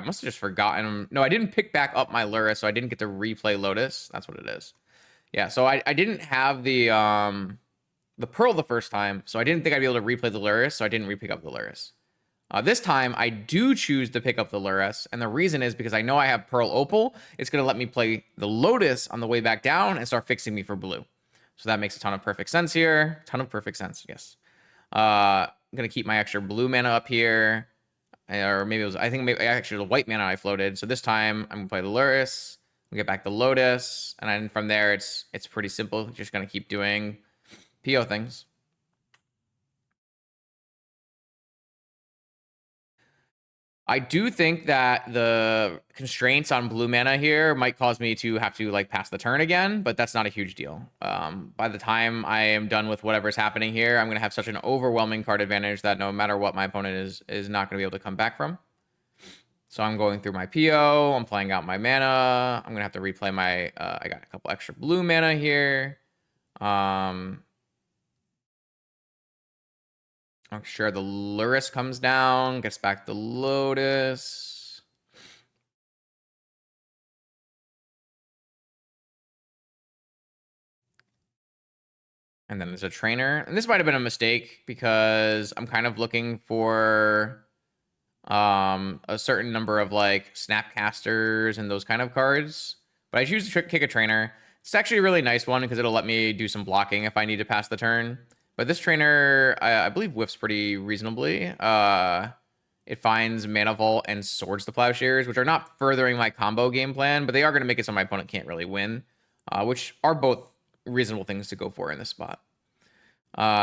S1: must have just forgotten. No, I didn't pick back up my Lurrus, so I didn't get to replay Lotus. That's what it is. Yeah, so I didn't have the Pearl the first time, so I didn't think I'd be able to replay the Lurrus, so I didn't re-pick up the Lurrus. This time, I do choose to pick up the Lurrus, and the reason is because I know I have Pearl Opal. It's going to let me play the Lotus on the way back down and start fixing me for blue. So that makes a ton of perfect sense here. Ton of perfect sense, yes. I'm going to keep my extra blue mana up here. Or maybe it was, I think maybe actually the white mana I floated. So this time I'm going to play the Lurrus. We get back the Lotus. And then from there, it's pretty simple. Just going to keep doing PO things. I do think that the constraints on blue mana here might cause me to have to like pass the turn again, but that's not a huge deal. By the time I am done with whatever's happening here, I'm going to have such an overwhelming card advantage that no matter what my opponent is not going to be able to come back from. So I'm going through my PO, I'm playing out my mana. I'm going to have to replay my, I got a couple extra blue mana here. I'm sure the Lurrus comes down, gets back the Lotus. And then there's a trainer. And this might have been a mistake because I'm kind of looking for a certain number of like Snapcasters and those kind of cards. But I choose to kick a trainer. It's actually a really nice one because it'll let me do some blocking if I need to pass the turn. But this trainer, I believe, whiffs pretty reasonably. It finds Mana Vault and Swords to Plowshares, which are not furthering my combo game plan, but they are going to make it so my opponent can't really win, which are both reasonable things to go for in this spot.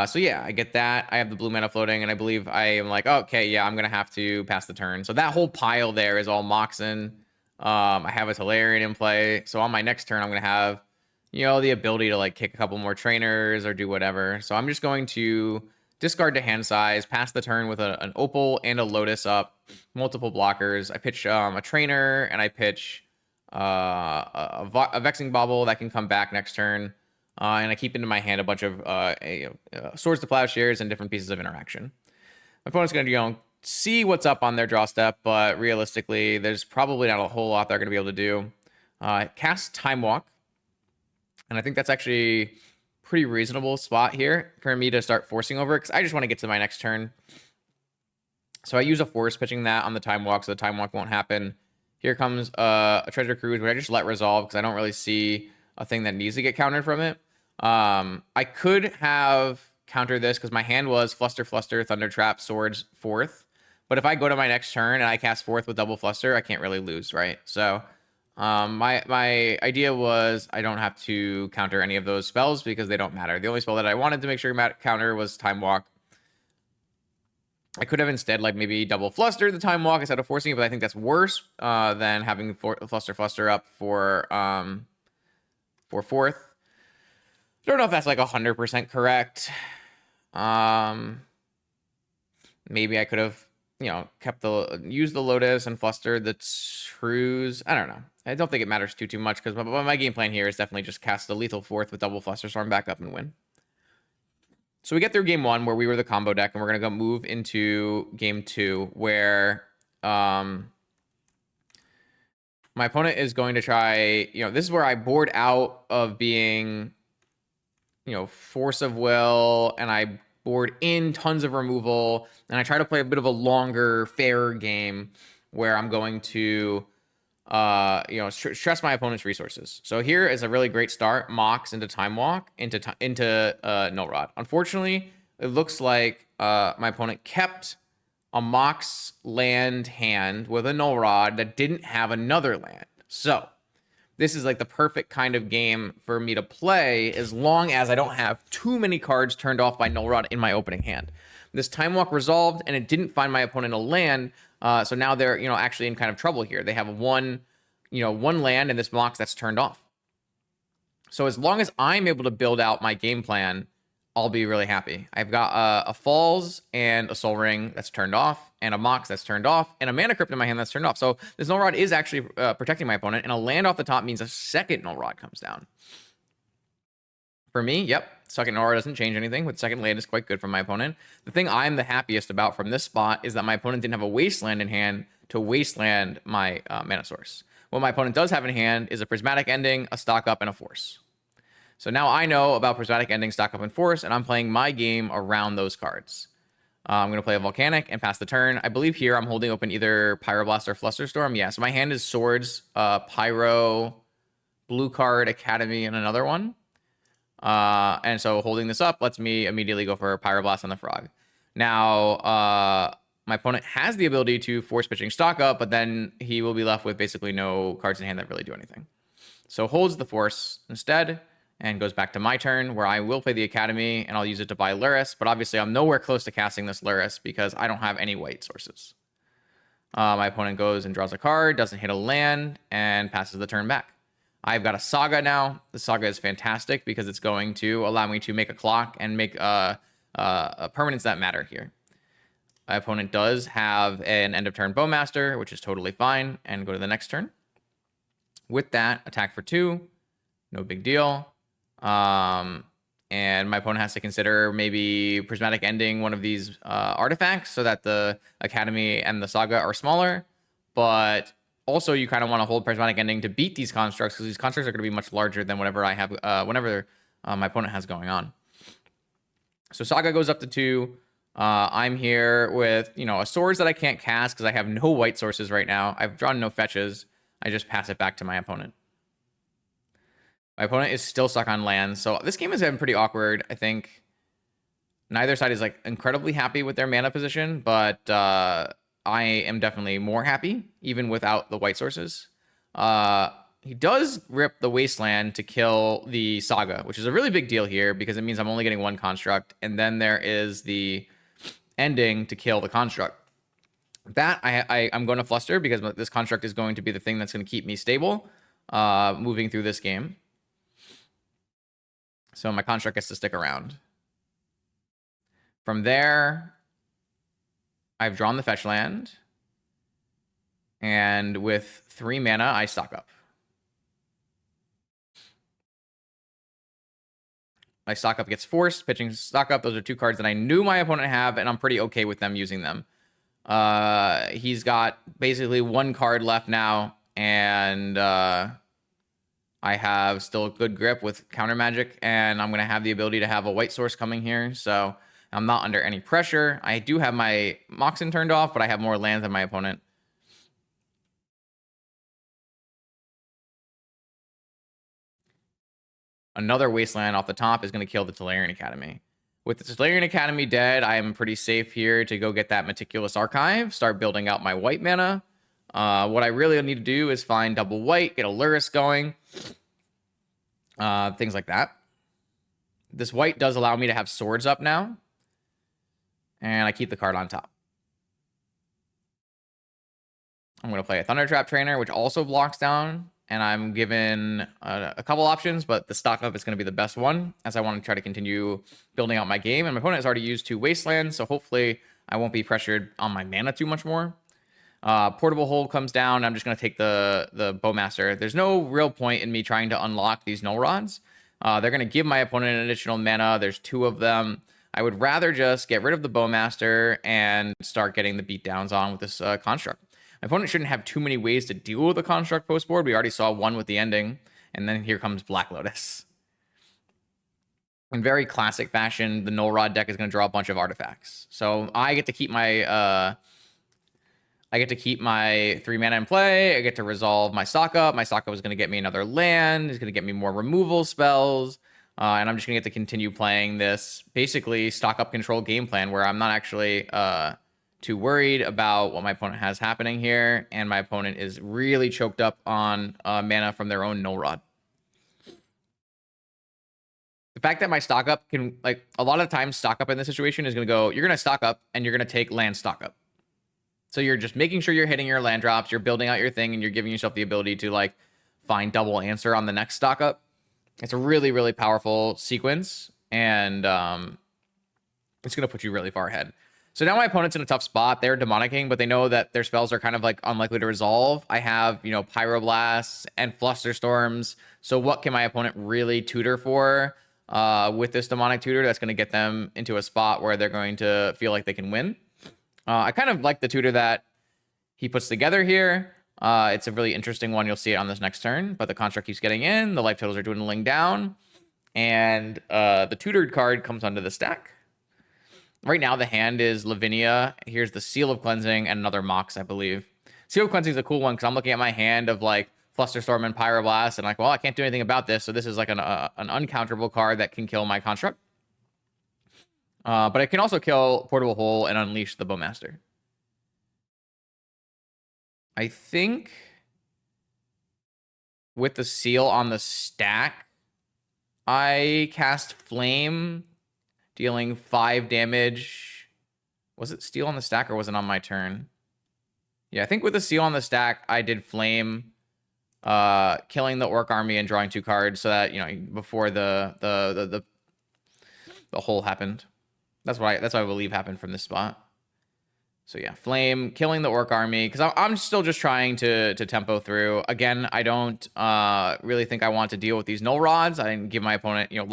S1: So yeah, I get that. I have the blue mana floating, and I believe I am like, okay, yeah, I'm going to have to pass the turn. So that whole pile there is all Moxen. I have a Tolarian in play. So on my next turn, I'm going to have, the ability to like kick a couple more trainers or do whatever. So I'm just going to discard to hand size, pass the turn with an Opal and a Lotus up, multiple blockers. I pitch a trainer, and I pitch a Vexing Bauble that can come back next turn. And I keep into my hand a bunch of Swords to Plowshares and different pieces of interaction. My opponent's going to, see what's up on their draw step, but realistically, there's probably not a whole lot they're going to be able to do. Cast Time Walk. And I think that's actually pretty reasonable spot here for me to start forcing over, because I just want to get to my next turn. So I use a force pitching that on the Time Walk, so the Time Walk won't happen. Here comes a Treasure Cruise, which I just let resolve because I don't really see a thing that needs to get countered from it. I could have countered this because my hand was Fluster, Thunder Trap, Swords, Fourth. But if I go to my next turn and I cast Fourth with double Fluster, I can't really lose, right? So my idea was I don't have to counter any of those spells because they don't matter. The only spell that I wanted to make sure counter was Time Walk. I could have instead like maybe double Fluster the Time Walk instead of forcing it, but I think that's worse than having Fluster up for Fourth. I don't know if that's like 100% correct. Maybe I could have, used the Lotus and flustered the Shrews. I don't know. I don't think it matters too much because my game plan here is definitely just cast the lethal Fourth with double Fluster Storm back up and win. So we get through game 1 where we were the combo deck, and we're going to go move into game 2 where my opponent is going to try, this is where I board out of being, Force of Will, and I board in tons of removal, and I try to play a bit of a longer, fairer game where I'm going to, stress my opponent's resources. So here is a really great start. Mox into Time Walk, into Null Rod. Unfortunately, it looks like my opponent kept a Mox land hand with a Null Rod that didn't have another land. So this is like the perfect kind of game for me to play as long as I don't have too many cards turned off by Null Rod in my opening hand. This Time Walk resolved, and it didn't find my opponent a land, so now they're actually in kind of trouble here. They have one land in this box that's turned off. So as long as I'm able to build out my game plan, I'll be really happy. I've got a Falls and a Soul Ring that's turned off, and a Mox that's turned off, and a Mana Crypt in my hand that's turned off. So this Null Rod is actually protecting my opponent, and a land off the top means a second Null Rod comes down. For me, yep, second Null Rod doesn't change anything, but second land is quite good for my opponent. The thing I'm the happiest about from this spot is that my opponent didn't have a Wasteland in hand to wasteland my mana source. What my opponent does have in hand is a Prismatic Ending, a Stock Up, and a Force. So now I know about Prismatic Ending, Stock Up, and Force, and I'm playing my game around those cards. I'm going to play a Volcanic and pass the turn. I believe here I'm holding open either Pyroblast or Flusterstorm. Yeah, so my hand is Swords, Pyro, Blue Card, Academy, and another one. And so holding this up lets me immediately go for a Pyroblast on the Frog. Now, my opponent has the ability to force pitching stock up, but then he will be left with basically no cards in hand that really do anything. So holds the Force instead and goes back to my turn, where I will play the Academy, and I'll use it to buy Lurrus, but obviously I'm nowhere close to casting this Lurrus because I don't have any white sources. My opponent goes and draws a card, doesn't hit a land, and passes the turn back. I've got a Saga now. The Saga is fantastic because it's going to allow me to make a clock and make a permanents that matter here. My opponent does have an end of turn Bowmaster, which is totally fine, and go to the next turn. With that, attack for 2, no big deal. And my opponent has to consider maybe prismatic ending one of these artifacts so that the Academy and the Saga are smaller. But also, you kind of want to hold prismatic ending to beat these constructs because these constructs are going to be much larger than whatever I have, whenever my opponent has going on. So Saga goes up to 2. I'm here with, a Swords that I can't cast because I have no white sources right now. I've drawn no fetches. I just pass it back to my opponent. My opponent is still stuck on land, so this game has been pretty awkward. I think neither side is like incredibly happy with their mana position, but I am definitely more happy even without the white sources. He does rip the Wasteland to kill the Saga, which is a really big deal here because it means I'm only getting one construct, and then there is the ending to kill the construct. That I'm going to fluster because this construct is going to be the thing that's going to keep me stable moving through this game. So my construct gets to stick around. From there, I've drawn the fetch land. And with 3 mana, I stock up. My stock up gets forced, pitching stock up. Those are 2 cards that I knew my opponent have, and I'm pretty okay with them using them. He's got basically 1 card left now, and I have still a good grip with counter magic, and I'm going to have the ability to have a white source coming here, so I'm not under any pressure. I do have my Moxen turned off, but I have more lands than my opponent. Another Wasteland off the top is going to kill the Tolarian Academy. With the Tolarian Academy dead, I am pretty safe here to go get that Meticulous Archive, start building out my white mana. What I really need to do is find double white, get a Lurrus going, things like that. This white does allow me to have swords up now, and I keep the card on top. I'm going to play a Thunder Trap Trainer, which also blocks down, and I'm given a couple options, but the stock up is going to be the best one as I want to try to continue building out my game. And my opponent has already used 2 Wastelands, so hopefully I won't be pressured on my mana too much more. Portable Hold comes down. I'm just going to take the Bowmaster. There's no real point in me trying to unlock these Null Rods. They're going to give my opponent an additional mana. There's 2 of them. I would rather just get rid of the Bowmaster and start getting the beatdowns on with this construct. My opponent shouldn't have too many ways to deal with the construct post board. We already saw one with the ending, and then here comes Black Lotus. In very classic fashion, the Null Rod deck is going to draw a bunch of artifacts. So I get to keep my 3 mana in play. I get to resolve my stock up. My stock up is going to get me another land. It's going to get me more removal spells. And I'm just going to get to continue playing this basically stock up control game plan where I'm not actually too worried about what my opponent has happening here. And my opponent is really choked up on mana from their own Null Rod. The fact that my stock up can, like, a lot of times stock up in this situation is going to go, you're going to stock up and you're going to take land stock up. So you're just making sure you're hitting your land drops, you're building out your thing, and you're giving yourself the ability to, like, find double answer on the next stock up. It's a really, really powerful sequence, and it's going to put you really far ahead. So now my opponent's in a tough spot. They're demonicking, but they know that their spells are kind of, like, unlikely to resolve. I have, Pyroblasts and Flusterstorms. So what can my opponent really tutor for with this demonic tutor that's going to get them into a spot where they're going to feel like they can win? I kind of like the tutor that he puts together here. It's a really interesting one. You'll see it on this next turn, but the construct keeps getting in. The life totals are dwindling down, and the tutored card comes onto the stack. Right now, the hand is Lavinia. Here's the Seal of Cleansing and another Mox, I believe. Seal of Cleansing is a cool one because I'm looking at my hand of, like, Flusterstorm and Pyroblast, and like, well, I can't do anything about this, so this is like an uncounterable card that can kill my construct. But it can also kill Portable Hole and unleash the Bowmaster. I think with the seal on the stack, I cast Flame, dealing 5 damage. Was it Steel on the stack or was it on my turn? Yeah, I think with the seal on the stack, I did Flame, killing the Orc army and drawing 2 cards so that, you know, before the hole happened. That's what I believe happened from this spot. So yeah, Flame, killing the Orc army, because I'm still just trying to tempo through. Again, I don't really think I want to deal with these null rods. I give my opponent, you know,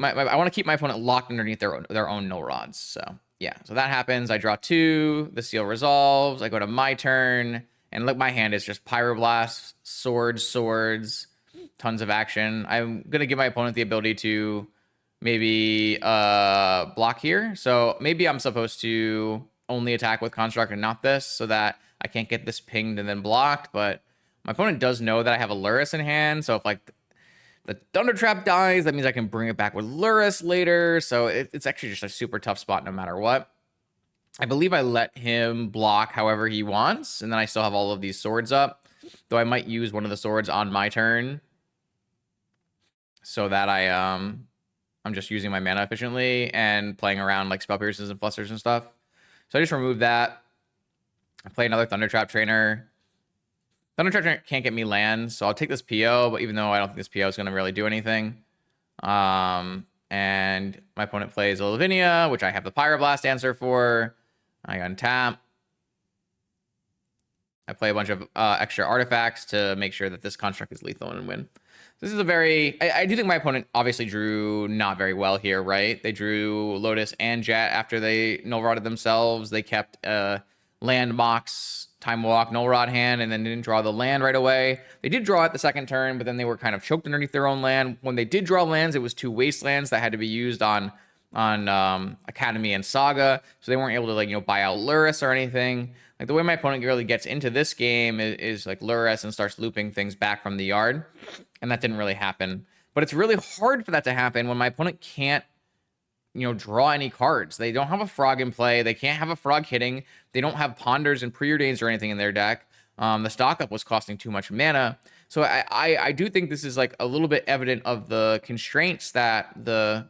S1: I want to keep my opponent locked underneath their own null rods. So yeah, so that happens. I draw 2, the seal resolves. I go to my turn, and look, my hand is just Pyroblast, swords, tons of action. I'm gonna give my opponent the ability to maybe block here. So maybe I'm supposed to only attack with construct and not this, so that I can't get this pinged and then blocked. But my opponent does know that I have a Lurrus in hand, so if like the Thunder Trap dies, that means I can bring it back with Lurrus later. So it's actually just a super tough spot no matter what. I believe I let him block however he wants, and then I still have all of these swords up, though I might use one of the swords on my turn so that I'm just using my mana efficiently and playing around like Spell Pierces and Flusters and stuff. So I just removed that. I play another Thunder Trap Trainer. Thunder Trap Trainer can't get me land, so I'll take this PO, but even though I don't think this PO is going to really do anything. And my opponent plays a Lavinia, which I have the Pyroblast answer for. I untap. I play a bunch of extra artifacts to make sure that this construct is lethal and win. This is a very... I do think my opponent obviously drew not very well here, right? They drew Lotus and Jet after they null-rodded themselves. They kept land Mox, Time Walk, null-rod hand, and then didn't draw the land right away. They did draw it the second turn, but then they were kind of choked underneath their own land. When they did draw lands, it was 2 wastelands that had to be used on Academy and Saga, so they weren't able to, like, you know, buy out Lurrus or anything. Like, the way my opponent really gets into this game is like Lurrus and starts looping things back from the yard, and that didn't really happen. But it's really hard for that to happen when my opponent can't, you know, draw any cards. They don't have a frog in play. They can't have a frog hitting. They don't have ponders and preordains or anything in their deck. The stock up was costing too much mana. So I do think this is like a little bit evident of the constraints that the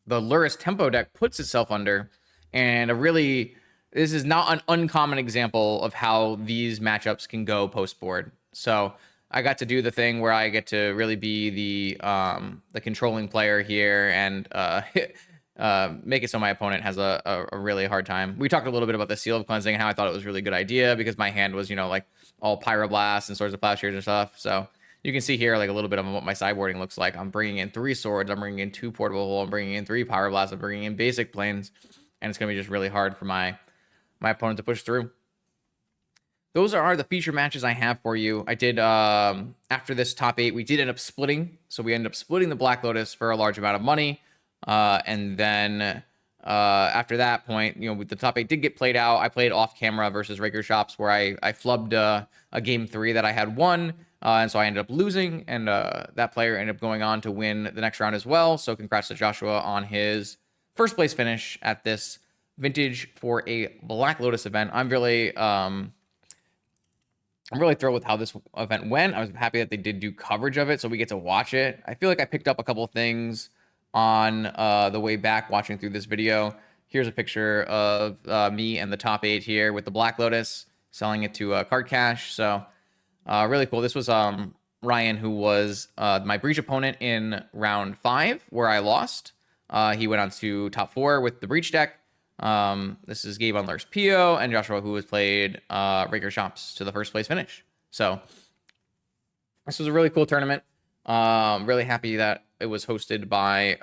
S1: Lurrus tempo deck puts itself under, and this is not an uncommon example of how these matchups can go post board. So I got to do the thing where I get to really be the controlling player here and make it so my opponent has a really hard time. We talked a little bit about the Seal of Cleansing and how I thought it was a really good idea because my hand was, you know, like all Pyroblast and Swords of Plowshares and stuff. So you can see here like a little bit of what my sideboarding looks like. I'm bringing in 3 swords. I'm bringing in 2 Portable Hole. I'm bringing in 3 Pyroblasts. I'm bringing in basic planes. And it's going to be just really hard for my opponent to push through. Those are the feature matches I have for you. I did, after this top 8, we did end up splitting. So we ended up splitting the Black Lotus for a large amount of money. And then after that point, you know, the top 8 did get played out. I played off camera versus Raker Shops where I flubbed a game 3 that I had won. And so I ended up losing, and that player ended up going on to win the next round as well. So congrats to Joshua on his first place finish at this Vintage for a Black Lotus event. I'm really thrilled with how this event went. I was happy that they did do coverage of it, so we get to watch it. I feel like I picked up a couple things on the way back watching through this video. Here's a picture of me and the top 8 here with the Black Lotus, selling it to Card Cash. So really cool. This was Ryan, who was my Breach opponent in round 5, where I lost. He went on to top 4 with the Breach deck. This is Gabe on Lurrus PO, and Joshua, who has played Raker Shops to the first place finish. So this was a really cool tournament. Really happy that it was hosted by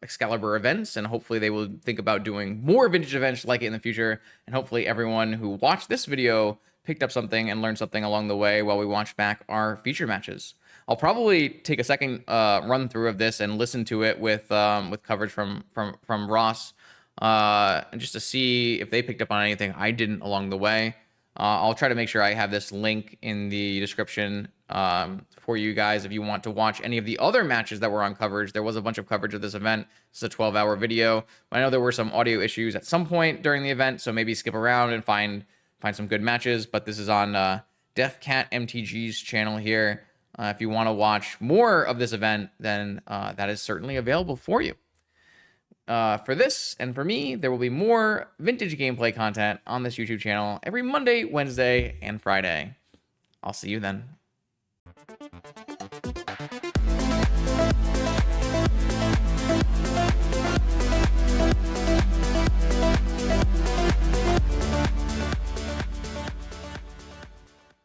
S1: Excalibur Events, and hopefully they will think about doing more vintage events like it in the future. And hopefully everyone who watched this video picked up something and learned something along the way while we watched back our feature matches. I'll probably take a second run through of this and listen to it with coverage from Ross. And just to see if they picked up on anything I didn't along the way. I'll try to make sure I have this link in the description for you guys if you want to watch any of the other matches that were on coverage. There was a bunch of coverage of this event. It's a 12-hour video. I know there were some audio issues at some point during the event, so maybe skip around and find some good matches. But this is on Def Cat MTG's channel here. If you want to watch more of this event, then that is certainly available for you. For this and for me, there will be more vintage gameplay content on this YouTube channel every Monday, Wednesday, and Friday. I'll see you then.